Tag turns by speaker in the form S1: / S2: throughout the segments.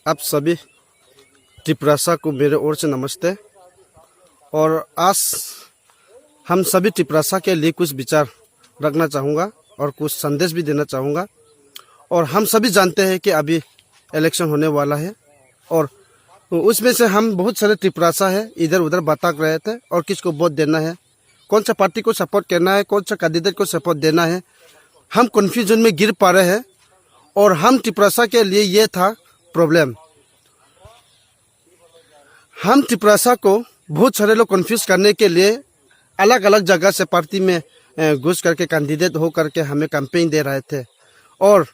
S1: आप सभी त्रिपुरासा को मेरे ओर से नमस्ते। और आज हम सभी त्रिपुरासा के लिए कुछ विचार रखना चाहूँगा और कुछ संदेश भी देना चाहूँगा। और हम सभी जानते हैं कि अभी इलेक्शन होने वाला है और उसमें से हम बहुत सारे त्रिपुरासा है इधर उधर भटक रहे थे और किसको वोट देना है, कौन सा पार्टी को सपोर्ट करना है, कौन सा कैंडिडेट को सपोर्ट देना है, हम कन्फ्यूजन में गिर पा रहे हैं। और हम त्रिपुरासा के लिए ये था प्रॉब्लम। हम त्रिपुरासा को बहुत सारे लोग कन्फ्यूज करने के लिए अलग अलग जगह से पार्टी में घुस करके कैंडिडेट हो करके हमें कैंपेन दे रहे थे और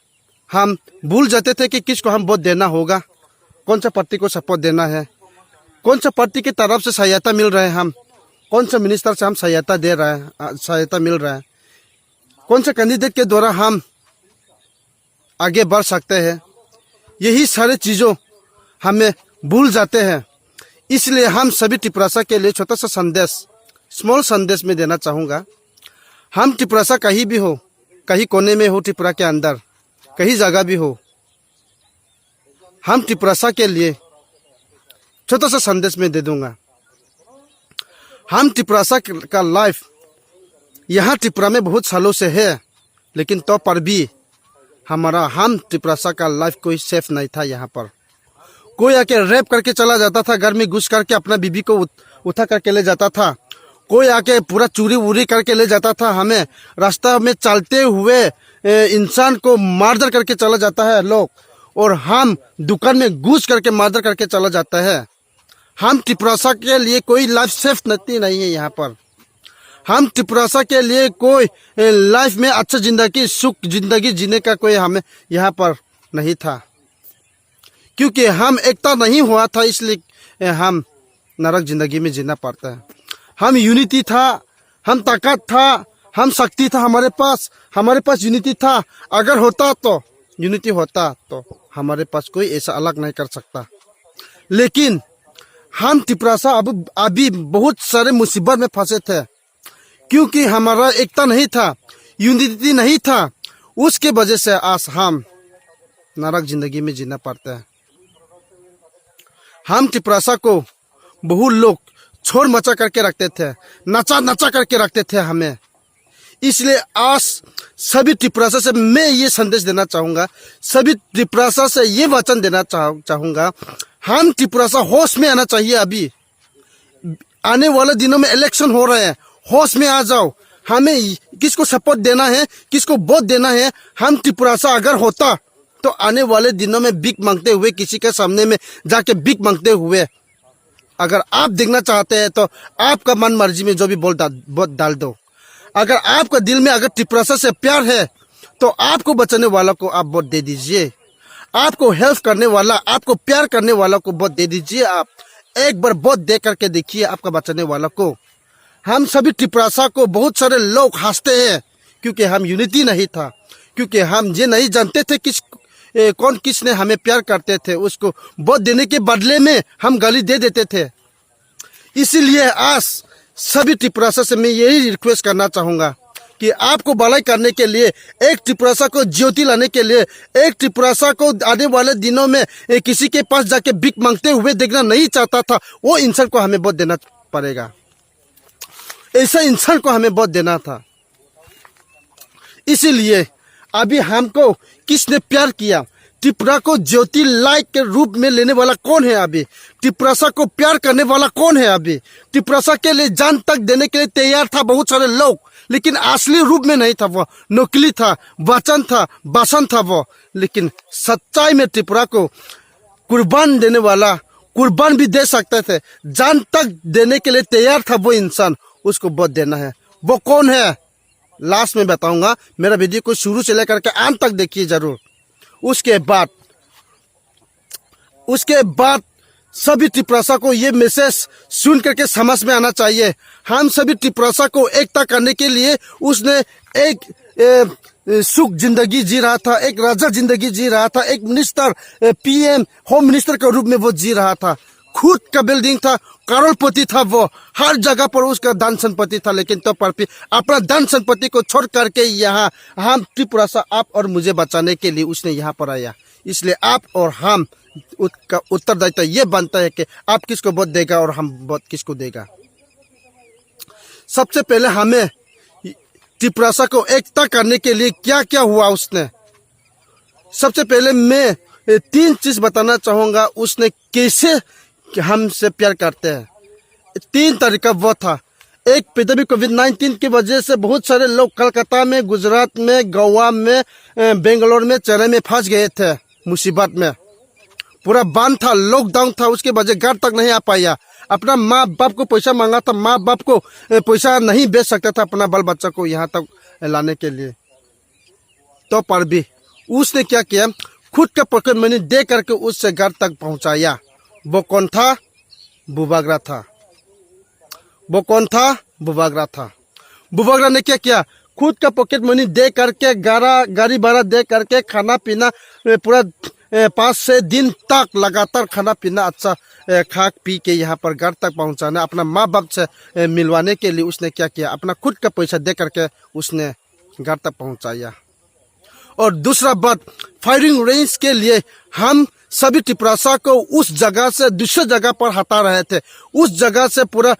S1: हम भूल जाते थे कि किसको हम वोट देना होगा, कौन सा पार्टी को सपोर्ट देना है, कौन सा पार्टी की तरफ से सहायता मिल रहा है, हम कौन सा मिनिस्टर से हम सहायता दे रहे हैं, सहायता मिल रहा है, कौन सा कैंडिडेट के द्वारा हम आगे बढ़ सकते हैं। यही सारे चीज़ों हमें भूल जाते हैं। इसलिए हम सभी त्रिपुरासा के लिए छोटा सा संदेश, स्मॉल संदेश में देना चाहूँगा। हम त्रिपुरासा कहीं भी हो, कहीं कोने में हो, त्रिपुरा के अंदर कहीं जगह भी हो, हम त्रिपुरासा के लिए छोटा सा संदेश में दे दूंगा। हम त्रिपुरासा का लाइफ यहाँ त्रिपुरा में बहुत सालों से है, लेकिन तो पर भी हम त्रिपुरासा का लाइफ कोई सेफ नहीं था। यहाँ पर कोई आके रेप करके चला जाता था, घर में घुस करके अपना बीबी को उठा करके ले जाता था, कोई आके पूरा चोरी वूरी करके ले जाता था, हमें रास्ता में चलते हुए इंसान को मारधर करके चला जाता है लोग, और हम दुकान में घुस करके मारधर करके चला जाता है। हम त्रिपुरासा के लिए कोई लाइफ सेफ नहीं है यहाँ पर। हम त्रिपुरासा के लिए कोई लाइफ में अच्छा जिंदगी, सुख जिंदगी जीने का कोई हमें यहाँ पर नहीं था, क्योंकि हम एकता नहीं हुआ था, इसलिए हम नरक जिंदगी में जीना पड़ता है। हम यूनिटी था, हम ताकत था, हम शक्ति था, हमारे पास यूनिटी था। अगर होता तो यूनिटी होता तो हमारे पास कोई ऐसा अलग नहीं कर सकता। लेकिन हम त्रिपुरासा अभी बहुत सारे मुसीबत में फंसे थे, क्योंकि हमारा एकता नहीं था, यूनिटी नहीं था। उसके वजह से आज हम नरक जिंदगी में जीना पड़ता है। हम त्रिपुरासा को बहुत लोग छोड़ मचा करके रखते थे, नचा करके रखते थे हमें। इसलिए आज सभी त्रिपुरासा से मैं ये संदेश देना चाहूँगा, सभी त्रिपुरासा से ये वचन देना चाहूँगा, हम त्रिपुरासा होश में आना चाहिए। अभी आने वाले दिनों में इलेक्शन हो रहे हैं, होश में आ जाओ। हमें किसको सपोर्ट देना है, किसको वोट देना है। हम त्रिपुरासा अगर होता तो आने वाले दिनों में भीख मांगते हुए, किसी के सामने में जाके भीख मांगते हुए अगर आप देखना चाहते हैं तो आपका मन मर्जी में जो भी वोट डाल दो। अगर आपका दिल में अगर त्रिपुरासा से प्यार है तो आपको बचाने वाला को आप वोट दे दीजिए, आपको हेल्प करने वाला, आपको प्यार करने वाला को वोट दे दीजिए। आप एक बार वोट दे करके देखिए आपका बचाने वाला को। हम सभी त्रिपुरासा को बहुत सारे लोग हंसते हैं, क्योंकि हम यूनिटी नहीं था, क्योंकि हम ये नहीं जानते थे कौन किसने हमें प्यार करते थे। उसको वोट देने के बदले में हम गाली दे देते थे। इसीलिए आज सभी त्रिपुरासा से मैं यही रिक्वेस्ट करना चाहूँगा कि आपको भलाई करने के लिए, एक त्रिपुरासा को ज्योति लाने के लिए, एक त्रिपुरासा को आने वाले दिनों में किसी के पास जाके भीख मांगते हुए देखना नहीं चाहता था, वो इंसान को हमें वोट देना पड़ेगा। ऐसा इंसान को हमें वोट देना था। इसीलिए अभी हमको किसने प्यार किया, त्रिपुरा को ज्योति लाइट के रूप में लेने वाला कौन है? अभी त्रिपुरासा को प्यार करने वाला कौन है? अभी त्रिपुरासा के लिए जान तक देने के लिए तैयार था बहुत सारे लोग, लेकिन असली रूप में नहीं था, वो नकली था, वचन था, भाषण था वो। लेकिन सच्चाई में त्रिपुरा को कुर्बान देने वाला, कुर्बान भी दे सकते थे, जान तक देने के लिए तैयार था वो इंसान, उसको वोट देना है। वो कौन है लास्ट में बताऊंगा। मेरा वीडियो को शुरू से लेकर के अंत तक देखिए जरूर। उसके बाद सभी त्रिपुरासा को ये मैसेज सुन करके समझ में आना चाहिए। हम सभी त्रिपुरासा को एकता करने के लिए उसने एक सुख जिंदगी जी रहा था, एक राजा जिंदगी जी रहा था, एक मिनिस्टर, पीएम, होम मिनिस्टर के रूप में वो जी रहा था। खुद का बिल्डिंग था, करोड़पति था वो, हर जगह पर उसका धन संपत्ति था। लेकिन तो पर भी अपना धन संपत्ति को छोड़ करके यहाँ हम त्रिपुरासा आप और मुझे बचाने के लिए उसने यहाँ पर आया। इसलिए आप और हम का उत्तरदायित्व ये बनता है कि आप किसको वोट देगा और हम वोट किसको देगा। सबसे पहले हमें टिप्रासा को एकता करने के लिए क्या क्या हुआ उसने, सबसे पहले मैं 3 चीज बताना चाहूंगा उसने कैसे हमसे प्यार करते हैं। 3 तरीका वो था। एक, पैंडेमिक कोविड-19 की वजह से बहुत सारे लोग कलकत्ता में, गुजरात में, गोवा में, बेंगलोर में, चेन्नई में फंस गए थे मुसीबत में। पूरा बंद था, लॉकडाउन था, उसके वजह घर तक नहीं आ पाया। अपना माँ बाप को पैसा मांगा था, माँ बाप को पैसा नहीं बेच सकता था अपना बाल बच्चा को यहाँ तक लाने के लिए। तो पर भी उसने क्या किया, खुद का पॉकेट मनी दे करके उससे घर तक पहुंचाया। वो कौन था? बुबागरा था। वो कौन था? बुबागरा था। बुबागरा ने क्या किया, खुद का पॉकेट मनी दे करके, गाड़ी भाड़ा दे करके, खाना पीना पूरा 5-6 दिन तक लगातार खाना पीना अच्छा खा पी के यहाँ पर घर तक पहुँचाना, अपना माँ बाप से मिलवाने के लिए उसने क्या किया, अपना खुद का पैसा दे करके उसने घर तक पहुँचाया। और दूसरा बात, फायरिंग रेंज के लिए हम सभी टिप्रासा को उस जगह से दूसरे जगह पर हटा रहे थे। उस जगह से पूरा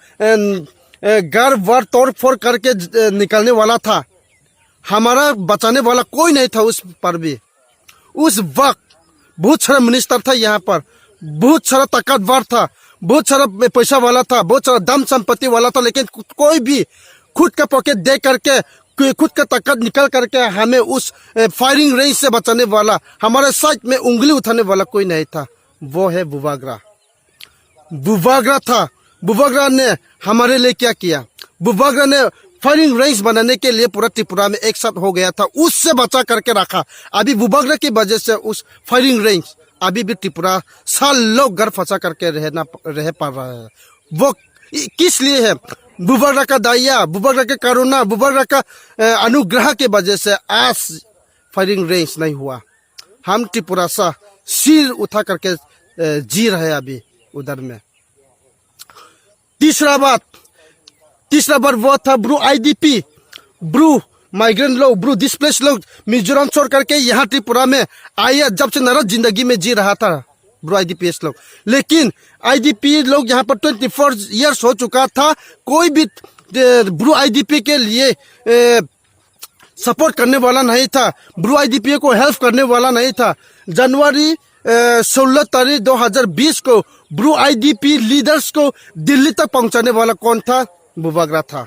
S1: घर वर तोड़ फोड़ करके निकलने वाला था। हमारा बचाने वाला कोई नहीं था उस पर भी। उस वक्त बहुत सारा मिनिस्टर था यहाँ पर, बहुत सारा ताकतवर था, बहुत सारा पैसा वाला था, बहुत सारा धन संपत्ति वाला था, लेकिन कोई भी खुद का पॉकेट दे करके, खुद का ताकत निकल करके हमें उस फायरिंग रेंज से बचाने वाला, हमारे साइड में उंगली उठाने वाला कोई नहीं था। वो है बुबागरा। बुबागरा था। बुबागरा ने हमारे लिए क्या किया, बुबागरा ने फायरिंग रेंज बनाने के लिए पूरा त्रिपुरा में एक साथ हो गया था, उससे बचा करके रखा। अभी बुबागरा की वजह से उस फायरिंग रेंज अभी भी त्रिपुरा साल लोग घर फंसा करके रह पा रहा है। वो किस लिए है? बुबागरा का दया, बुबागरा का करुणा, बुबागरा का अनुग्रह के वजह से आज फायरिंग रेंज नहीं हुआ। हम त्रिपुरा सा सिर उठा करके जी रहे अभी उधर में। तीसरा बात वो था ब्रू आईडीपी, ब्रू माइग्रेंट लोग, ब्रू डिस्प्लेस लोग मिजोरम छोड़ करके यहाँ त्रिपुरा में आया, जब से नरक जिंदगी में जी रहा था ब्रू आईडीपीएस लोग। लेकिन आईडीपी लोग यहाँ पर 24 ईयर्स हो चुका था, कोई भी ब्रू आईडीपी के लिए सपोर्ट करने वाला नहीं था, ब्रू आईडीपी को हेल्प करने वाला नहीं था। जनवरी 16 तारीख 2020 को ब्रू आईडीपी लीडर्स को दिल्ली तक पहुंचाने वाला कौन था? बुबागरा था।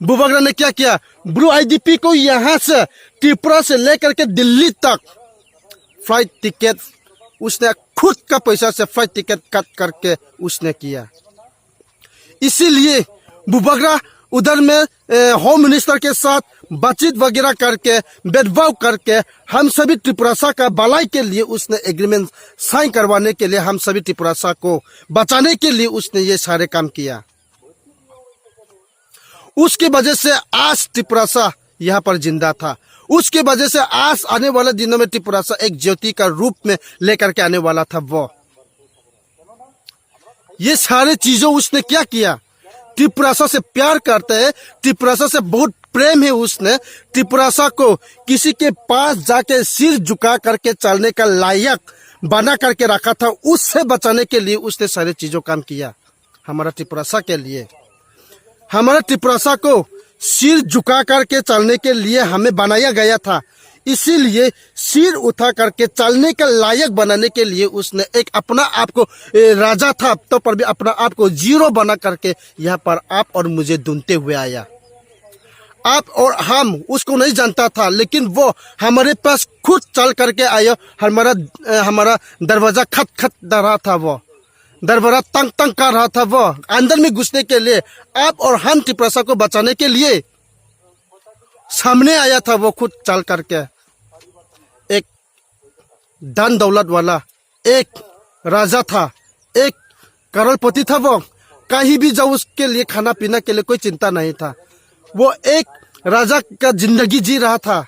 S1: बुबागरा ने क्या किया, ब्रू आईडीपी को यहाँ से त्रिपुरा से लेकर के दिल्ली तक फ्लाइट टिकट उसने खुद का पैसा से फ्लाइट टिकट कट करके उसने किया। इसीलिए बुबागरा उधर में होम मिनिस्टर के साथ बातचीत वगैरह करके, भेदभाव करके हम सभी त्रिपुरासा का भलाई के लिए उसने एग्रीमेंट साइन करवाने के लिए, हम सभी त्रिपुरासा को बचाने के लिए उसने ये सारे काम किया। उसकी वजह से आज त्रिपुरासा यहाँ पर जिंदा था। उसकी वजह से आज आने वाले दिनों में त्रिपुरासा एक ज्योति का रूप में लेकर के आने वाला था। वो ये सारे चीजों उसने क्या किया, त्रिपुरासा से प्यार करते हैं, त्रिपुरासा से बहुत प्रेम है उसने। त्रिपुरासा को किसी के पास जाके सिर झुका करके चलने का लायक बना करके रखा था, उससे बचाने के लिए उसने सारे चीजों काम किया। हमारा त्रिपुरासा के लिए, हमारा त्रिपुरासा को सिर झुका करके चलने के लिए हमें बनाया गया था। इसीलिए सिर उठा करके चलने का लायक बनाने के लिए उसने एक अपना आप को राजा था तो पर भी अपना आप को जीरो बना करके यहाँ पर आप और मुझे ढूंढते हुए आया। आप और हम उसको नहीं जानता था, लेकिन वो हमारे पास खुद चल करके आया। हमारा दरवाजा खट रहा था, वो दरबारा तंग कर रहा था। वो अंदर में घुसने के लिए, आप और हम त्रिपुरासा को बचाने के लिए सामने आया था। वो खुद चल करके एक धन दौलत वाला एक राजा था, एक करोड़पति था। वो कहीं भी जाओ उसके लिए खाना पीना के लिए कोई चिंता नहीं था। वो एक राजा का जिंदगी जी रहा था,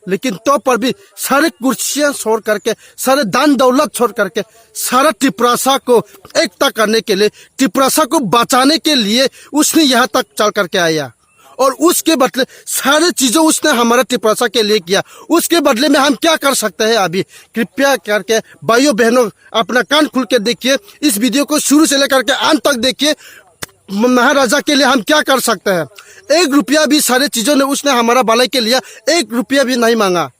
S1: लेकिन तो पर भी सारे कुर्सियां छोड़ करके, सारे दान दौलत छोड़ करके, सारा त्रिपुरासा को एकता करने के लिए, त्रिपुरासा को बचाने के लिए उसने यहाँ तक चल करके आया। और उसके बदले सारे चीजों उसने हमारे त्रिपुरा के लिए किया। उसके बदले में हम क्या कर सकते हैं? अभी कृपया करके भाइयों बहनों अपना कान खुल के देखिए, इस वीडियो को शुरू से लेकर के अंत तक देखिए। महाराजा के लिए हम क्या कर सकते हैं? 1 रुपया भी सारे चीजों ने उसने हमारा भलाई के लिए 1 रुपया भी नहीं मांगा।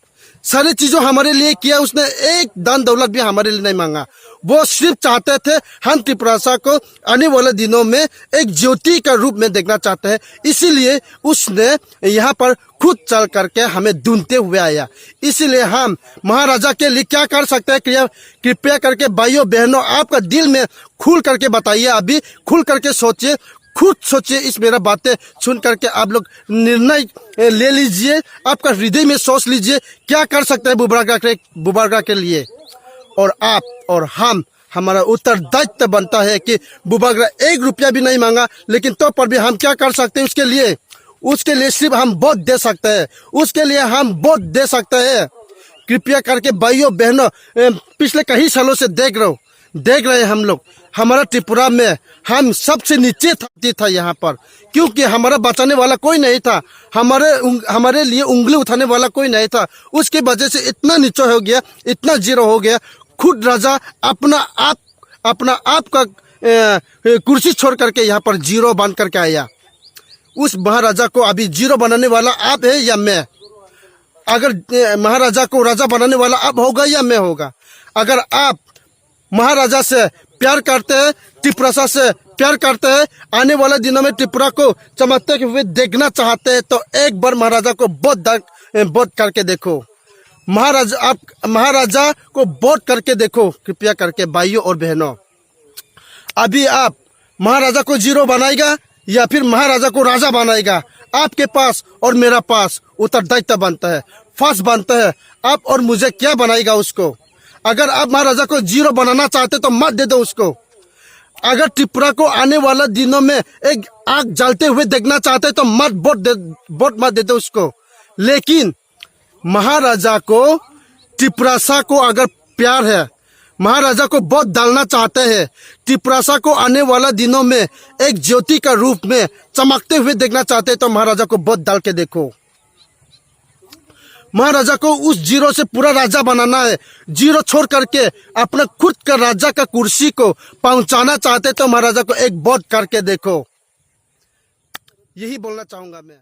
S1: सारी चीजों हमारे लिए किया उसने, एक दान दौलत भी हमारे लिए नहीं मांगा। वो सिर्फ चाहते थे हम त्रिपुरा को आने वाले दिनों में एक ज्योति का रूप में देखना चाहते हैं, इसीलिए उसने यहाँ पर खुद चल करके हमें ढूंढते हुए आया। इसीलिए हम महाराजा के लिए क्या कर सकते हैं? कृपया करके भाइयों बहनों आपका दिल में खुल करके बताइए, अभी खुल करके सोचिए, खुद सोचिए। इस मेरा बातें सुन करके आप लोग निर्णय ले लीजिए, आपका हृदय में सोच लीजिए क्या कर सकते हैं बुबारगा के लिए। और आप और हम, हमारा उत्तरदायित्व बनता है कि बुबारगा 1 रुपया भी नहीं मांगा, लेकिन तो पर भी हम क्या कर सकते हैं उसके लिए सिर्फ हम वोट दे सकते हैं, उसके लिए हम वोट दे सकते हैं। कृपया करके भाइयों बहनों पिछले कई सालों से देख रहे हम लोग, हमारा त्रिपुरा में हम सबसे नीचे था यहाँ पर, क्योंकि हमारा बचाने वाला कोई नहीं था, हमारे लिए उंगली उठाने वाला कोई नहीं था। उसकी वजह से इतना नीचे हो गया, इतना जीरो हो गया। खुद राजा अपना आप का कुर्सी छोड़ करके यहाँ पर जीरो बन करके आया। उस महाराजा को अभी जीरो बनाने वाला आप है या मैं? अगर महाराजा को राजा बनाने वाला आप होगा या मैं होगा? अगर आप महाराजा से प्यार करते हैं, त्रिपुरा से प्यार करते हैं, आने वाले दिनों में त्रिपुरा को चमकते हुए देखना चाहते हैं, तो एक बार महाराजा को वोट करके देखो। महाराजा को वोट करके देखो कृपया करके भाइयों और बहनों। अभी आप महाराजा को जीरो बनाएगा या फिर महाराजा को राजा बनाएगा? आपके पास और मेरा पास उत्तरदायित्व बनता है, फर्ज बनता है। आप और मुझे क्या बनाएगा उसको? अगर आप महाराजा को जीरो बनाना चाहते तो मत दे दो उसको। अगर त्रिपुरा को आने वाला दिनों में एक आग जलते हुए देखना चाहते तो वोट मत दे दो उसको। लेकिन महाराजा को, त्रिपुरा को अगर प्यार है, महाराजा को वोट डालना चाहते हैं, त्रिपुरा को आने वाला दिनों में एक ज्योति का रूप में चमकते हुए देखना चाहते हैं, तो महाराजा को वोट डाल के देखो। महाराजा को उस जीरो से पूरा राजा बनाना है। जीरो छोड़ करके अपना खुद का राजा का कुर्सी को पहुंचाना चाहते तो महाराजा को एक वोट करके देखो। यही बोलना चाहूंगा मैं।